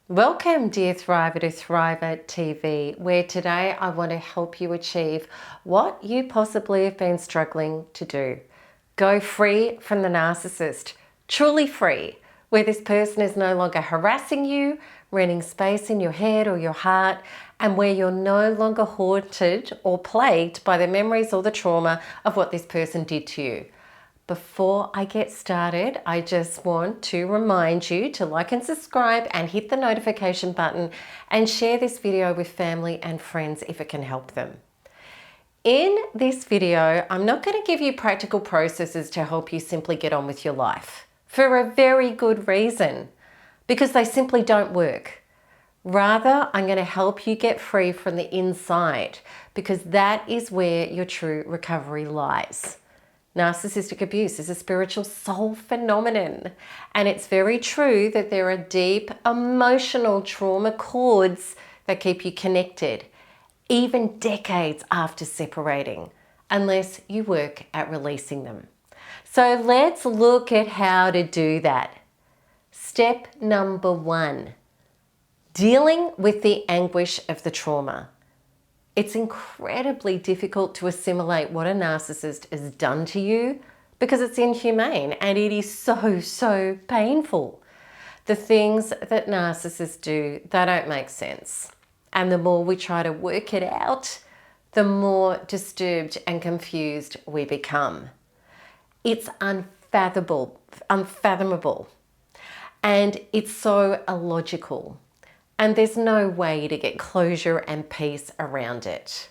Welcome, dear Thriver, to Thriver TV, where today I want to help you achieve what you possibly have been struggling to do. Go free from the narcissist, truly free, where this person is no longer harassing you, renting space in your head or your heart, and where you're no longer haunted or plagued by the memories or the trauma of what this person did to you. Before I get started, I just want to remind you to like and subscribe and hit the notification button and share this video with family and friends if it can help them. In this video, I'm not going to give you practical processes to help you simply get on with your life for a very good reason, because they simply don't work. Rather, I'm going to help you get free from the inside, because that is where your true recovery lies. Narcissistic abuse is a spiritual soul phenomenon, and it's very true that there are deep emotional trauma cords that keep you connected, even decades after separating, unless you work at releasing them. So let's look at how to do that. Step number 1, dealing with the anguish of the trauma. It's incredibly difficult to assimilate what a narcissist has done to you because it's inhumane and it is so painful. The things that narcissists do, they don't make sense. And the more we try to work it out, the more disturbed and confused we become. It's unfathomable, and it's so illogical. And there's no way to get closure and peace around it.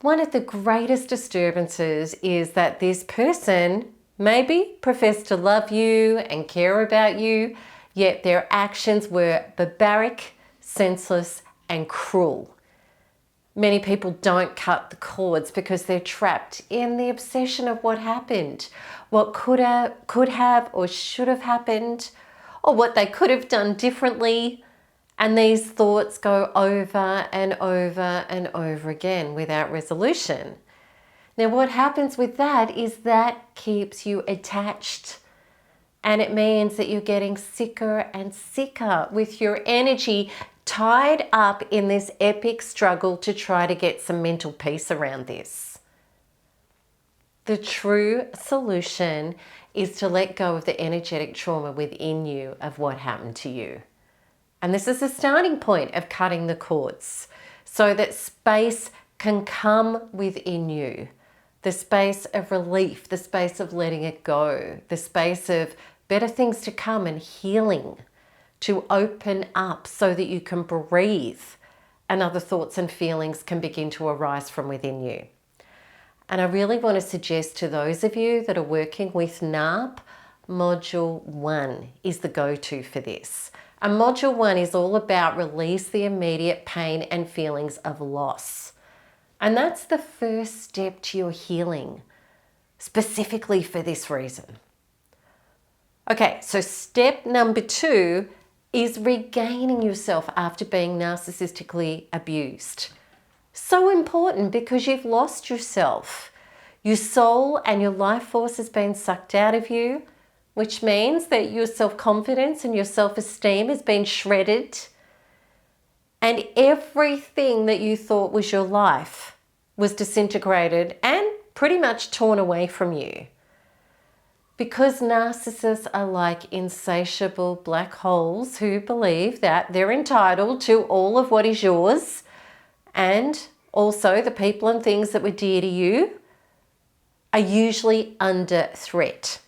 One of the greatest disturbances is that this person maybe professed to love you and care about you, yet their actions were barbaric, senseless, and cruel. Many people don't cut the cords because they're trapped in the obsession of what happened, what could have or should have happened, or what they could have done differently. And these thoughts go over and over and over again without resolution. Now, what happens with that is that keeps you attached. And it means that you're getting sicker and sicker with your energy tied up in this epic struggle to try to get some mental peace around this. The true solution is to let go of the energetic trauma within you of what happened to you. And this is the starting point of cutting the cords so that space can come within you. The space of relief, the space of letting it go, the space of better things to come and healing to open up so that you can breathe and other thoughts and feelings can begin to arise from within you. And I really want to suggest to those of you that are working with NARP, Module 1 is the go-to for this. And Module 1 is all about release the immediate pain and feelings of loss. And that's the first step to your healing, specifically for this reason. Okay, so step number 2 is regaining yourself after being narcissistically abused. So important because you've lost yourself. Your soul and your life force has been sucked out of you, which means that your self-confidence and your self-esteem has been shredded, and everything that you thought was your life was disintegrated and pretty much torn away from you. Because narcissists are like insatiable black holes who believe that they're entitled to all of what is yours, and also the people and things that were dear to you are usually under threat.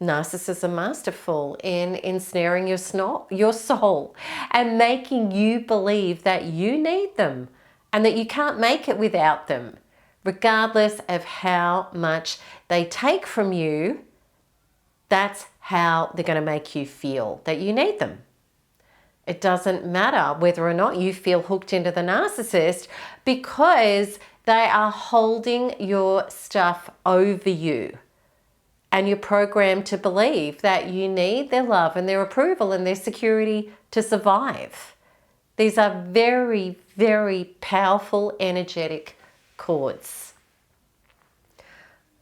Narcissists are masterful in ensnaring your soul and making you believe that you need them and that you can't make it without them, regardless of how much they take from you. That's how they're going to make you feel that you need them. It doesn't matter whether or not you feel hooked into the narcissist, because they are holding your stuff over you. And you're programmed to believe that you need their love and their approval and their security to survive. These are very powerful energetic cords.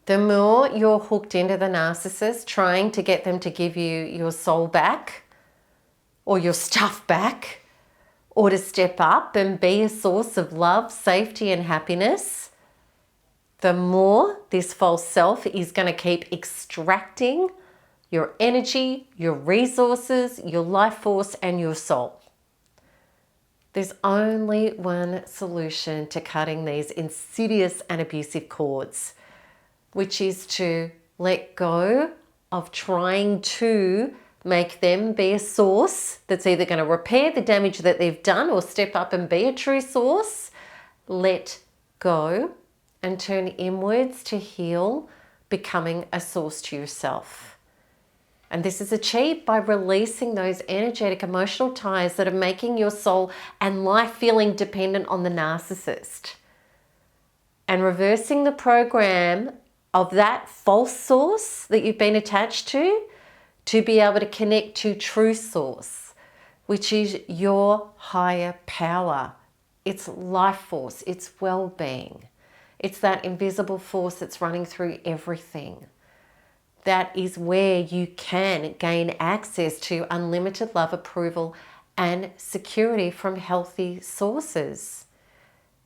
The more you're hooked into the narcissist, trying to get them to give you your soul back, or your stuff back, or to step up and be a source of love, safety, and happiness, the more this false self is going to keep extracting your energy, your resources, your life force, and your soul. There's only one solution to cutting these insidious and abusive cords, which is to let go of trying to make them be a source that's either going to repair the damage that they've done or step up and be a true source. Let go and turn inwards to heal, becoming a source to yourself. And this is achieved by releasing those energetic, emotional ties that are making your soul and life feeling dependent on the narcissist. And reversing the program of that false source that you've been attached to be able to connect to true source, which is your higher power. It's life force, it's well-being. It's that invisible force that's running through everything. That is where you can gain access to unlimited love, approval, and security from healthy sources.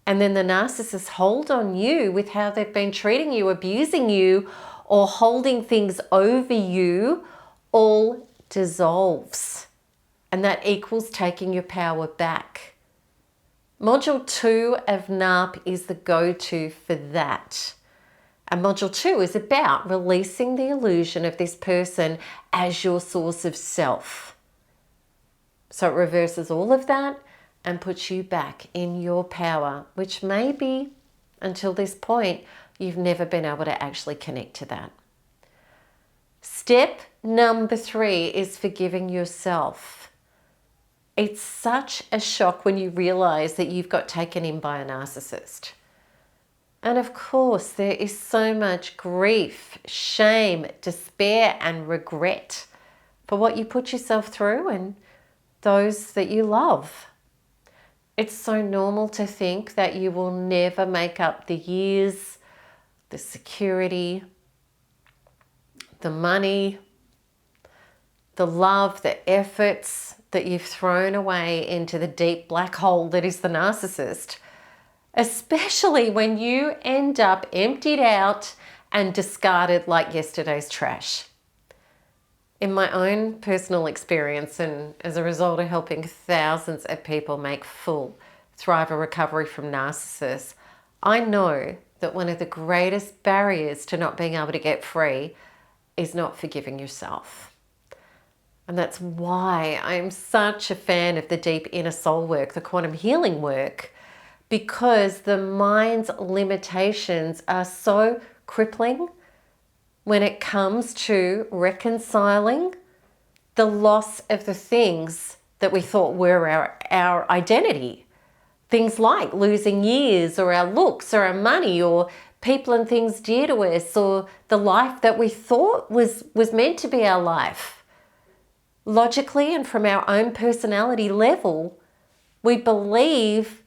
And then the narcissists hold on you with how they've been treating you, abusing you, or holding things over you, all dissolves. And that equals taking your power back. Module 2 of NARP is the go-to for that. And Module 2 is about releasing the illusion of this person as your source of self. So it reverses all of that and puts you back in your power, which maybe until this point, you've never been able to actually connect to that. Step number 3 is forgiving yourself. It's such a shock when you realize that you've got taken in by a narcissist. And of course, there is so much grief, shame, despair, and regret for what you put yourself through and those that you love. It's so normal to think that you will never make up the years, the security, the money, the love, the efforts that you've thrown away into the deep black hole that is the narcissist, especially when you end up emptied out and discarded like yesterday's trash. In my own personal experience, and as a result of helping thousands of people make full, thrive, or recovery from narcissists, I know that one of the greatest barriers to not being able to get free is not forgiving yourself. And that's why I'm such a fan of the deep inner soul work, the quantum healing work, because the mind's limitations are so crippling when it comes to reconciling the loss of the things that we thought were our identity. Things like losing years, or our looks, or our money, or people and things dear to us, or the life that we thought was meant to be our life. Logically and from our own personality level, we believe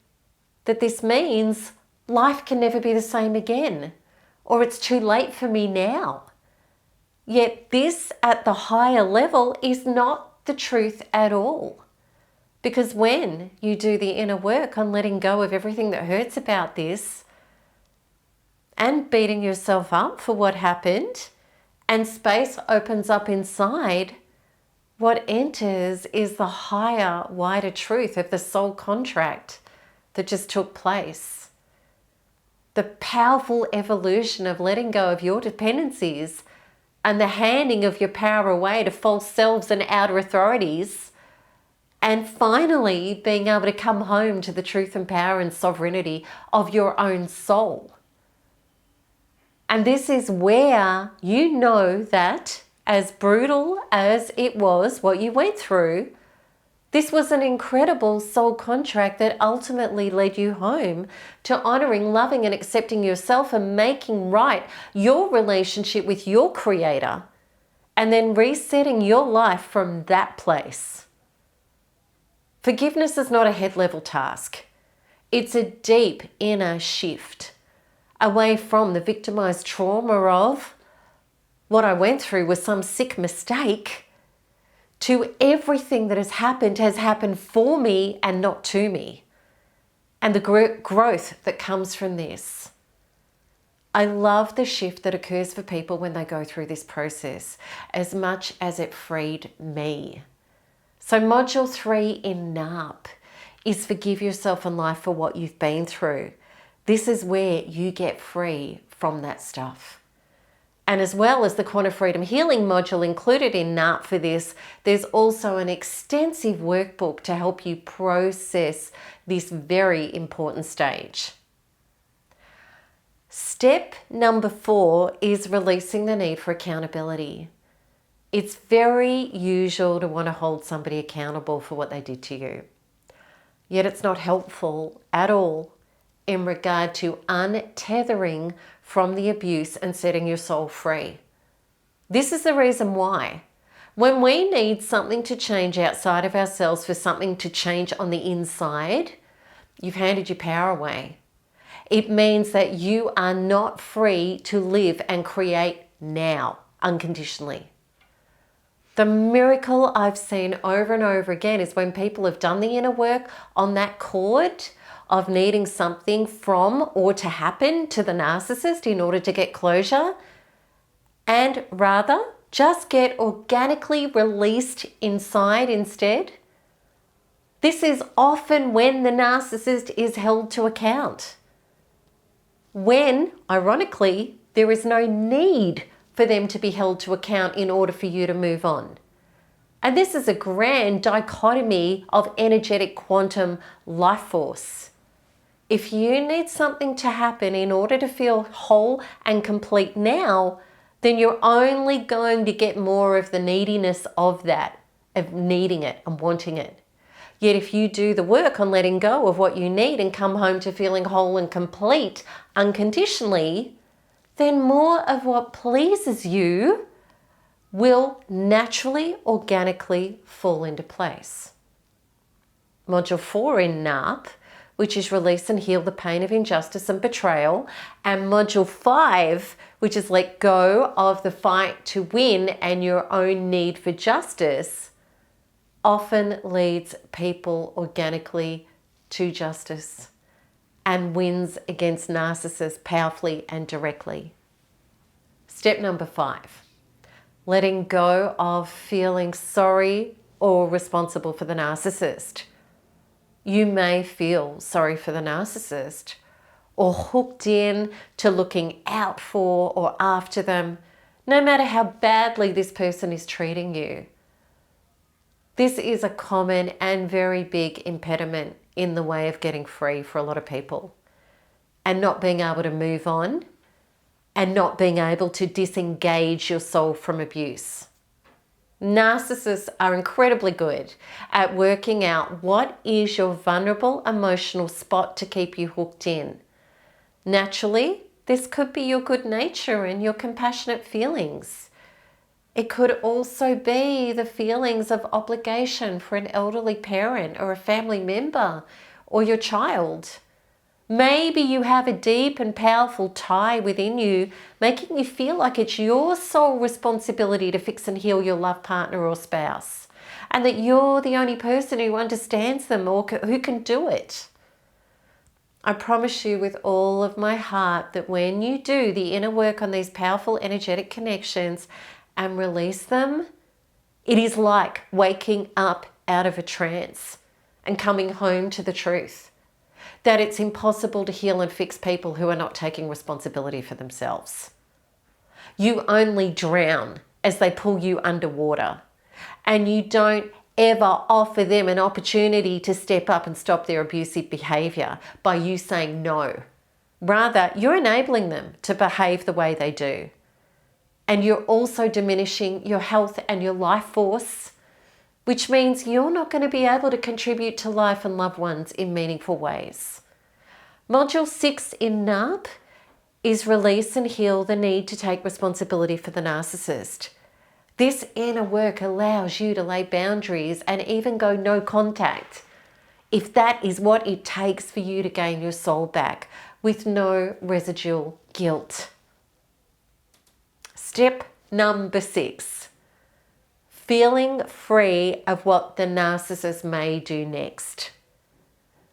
that this means life can never be the same again, or it's too late for me now. Yet this at the higher level is not the truth at all. Because when you do the inner work on letting go of everything that hurts about this and beating yourself up for what happened, and space opens up inside, what enters is the higher, wider truth of the soul contract that just took place. The powerful evolution of letting go of your dependencies and the handing of your power away to false selves and outer authorities, and finally being able to come home to the truth and power and sovereignty of your own soul. And this is where you know that, as brutal as it was what you went through, this was an incredible soul contract that ultimately led you home to honoring, loving, and accepting yourself and making right your relationship with your creator, and then resetting your life from that place. Forgiveness is not a head-level task. It's a deep inner shift away from the victimized trauma of what I went through was some sick mistake, to everything that has happened for me and not to me. And the growth that comes from this. I love the shift that occurs for people when they go through this process as much as it freed me. So module 3 in NARP is forgive yourself and life for what you've been through. This is where you get free from that stuff. And as well as the Quantum Freedom Healing module included in NARP for this, there's also an extensive workbook to help you process this very important stage. Step number 4 is releasing the need for accountability. It's very usual to want to hold somebody accountable for what they did to you. Yet it's not helpful at all in regard to untethering from the abuse and setting your soul free. This is the reason why. When we need something to change outside of ourselves for something to change on the inside, you've handed your power away. It means that you are not free to live and create now, unconditionally. The miracle I've seen over and over again is when people have done the inner work on that cord of needing something from or to happen to the narcissist in order to get closure, and rather just get organically released inside instead. This is often when the narcissist is held to account. When, ironically, there is no need for them to be held to account in order for you to move on. And this is a grand dichotomy of energetic quantum life force. If you need something to happen in order to feel whole and complete now, then you're only going to get more of the neediness of that, of needing it and wanting it. Yet if you do the work on letting go of what you need and come home to feeling whole and complete unconditionally, then more of what pleases you will naturally, organically fall into place. Module 4 in NARP, which is release and heal the pain of injustice and betrayal, and module 5, which is let go of the fight to win and your own need for justice, often leads people organically to justice and wins against narcissists powerfully and directly. Step number 5, letting go of feeling sorry or responsible for the narcissist. You may feel sorry for the narcissist or hooked in to looking out for or after them, no matter how badly this person is treating you. This is a common and very big impediment in the way of getting free for a lot of people and not being able to move on and not being able to disengage your soul from abuse. Narcissists are incredibly good at working out what is your vulnerable emotional spot to keep you hooked in. Naturally, this could be your good nature and your compassionate feelings. It could also be the feelings of obligation for an elderly parent or a family member or your child. Maybe you have a deep and powerful tie within you, making you feel like it's your sole responsibility to fix and heal your love partner or spouse, and that you're the only person who understands them or who can do it. I promise you with all of my heart that when you do the inner work on these powerful energetic connections and release them, it is like waking up out of a trance and coming home to the truth that it's impossible to heal and fix people who are not taking responsibility for themselves. You only drown as they pull you underwater, and you don't ever offer them an opportunity to step up and stop their abusive behavior by you saying no. Rather, you're enabling them to behave the way they do. And you're also diminishing your health and your life force, which means you're not going to be able to contribute to life and loved ones in meaningful ways. Module 6 in NARP is release and heal the need to take responsibility for the narcissist. This inner work allows you to lay boundaries and even go no contact, if that is what it takes for you to gain your soul back with no residual guilt. Step number 6. feeling free of what the narcissist may do next.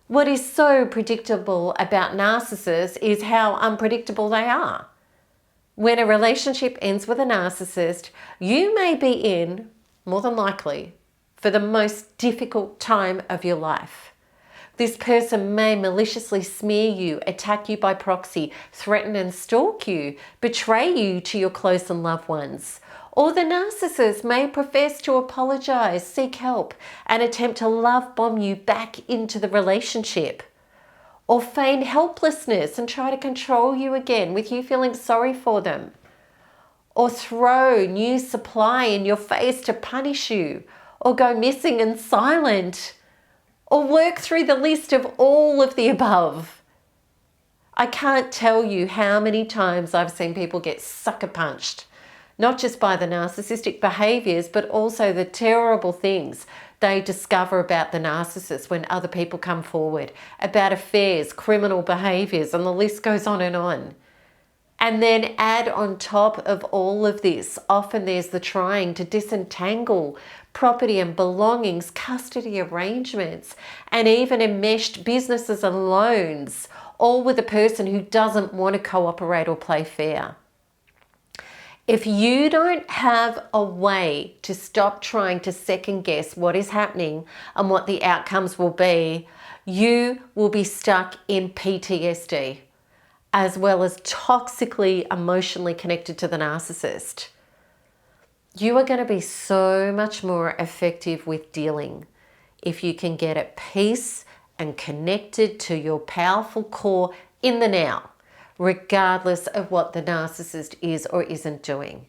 What is so predictable about narcissists is how unpredictable they are. When a relationship ends with a narcissist, you may be in, more than likely, for the most difficult time of your life. This person may maliciously smear you, attack you by proxy, threaten and stalk you, betray you to your close and loved ones. Or the narcissist may profess to apologize, seek help, and attempt to love bomb you back into the relationship. Or feign helplessness and try to control you again with you feeling sorry for them. Or throw new supply in your face to punish you, or go missing and silent, or work through the list of all of the above. I can't tell you how many times I've seen people get sucker punched, not just by the narcissistic behaviors, but also the terrible things they discover about the narcissist when other people come forward, about affairs, criminal behaviors, and the list goes on and on. And then add on top of all of this, often there's the trying to disentangle property and belongings, custody arrangements, and even enmeshed businesses and loans, all with a person who doesn't want to cooperate or play fair. If you don't have a way to stop trying to second guess what is happening and what the outcomes will be, you will be stuck in PTSD, as well as toxically emotionally connected to the narcissist. You are going to be so much more effective with dealing if you can get at peace and connected to your powerful core in the now, regardless of what the narcissist is or isn't doing.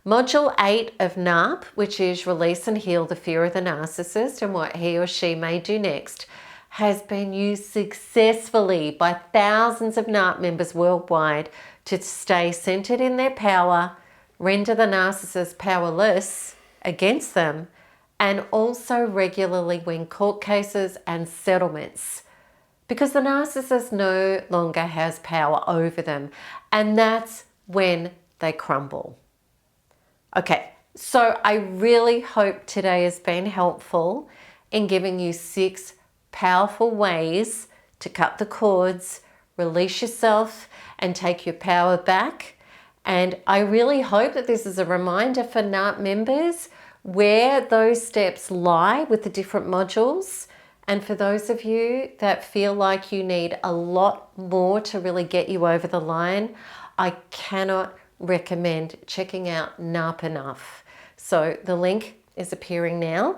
Module 8 of NARP, which is Release and Heal the Fear of the Narcissist and What He or She May Do Next, has been used successfully by thousands of NARP members worldwide to stay centered in their power, render the narcissist powerless against them, and also regularly win court cases and settlements, because the narcissist no longer has power over them, and that's when they crumble. Okay, so I really hope today has been helpful in giving you 6 powerful ways to cut the cords, release yourself, and take your power back. And I really hope that this is a reminder for NARP members where those steps lie with the different modules. And for those of you that feel like you need a lot more to really get you over the line, I cannot recommend checking out NARP enough. So the link is appearing now,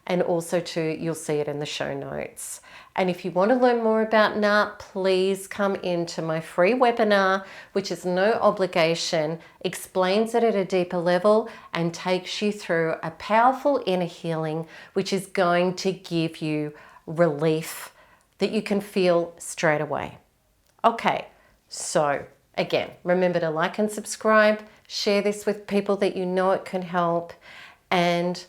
and also you'll see it in the show notes. And if you want to learn more about NARP, please come into my free webinar, which is no obligation, explains it at a deeper level, and takes you through a powerful inner healing, which is going to give you relief that you can feel straight away. Okay, so again, remember to like and subscribe, share this with people that you know it can help, and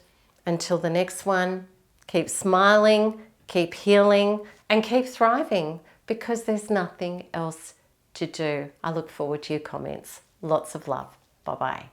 until the next one, keep smiling, keep healing, and keep thriving, because there's nothing else to do. I look forward to your comments. Lots of love. Bye-bye.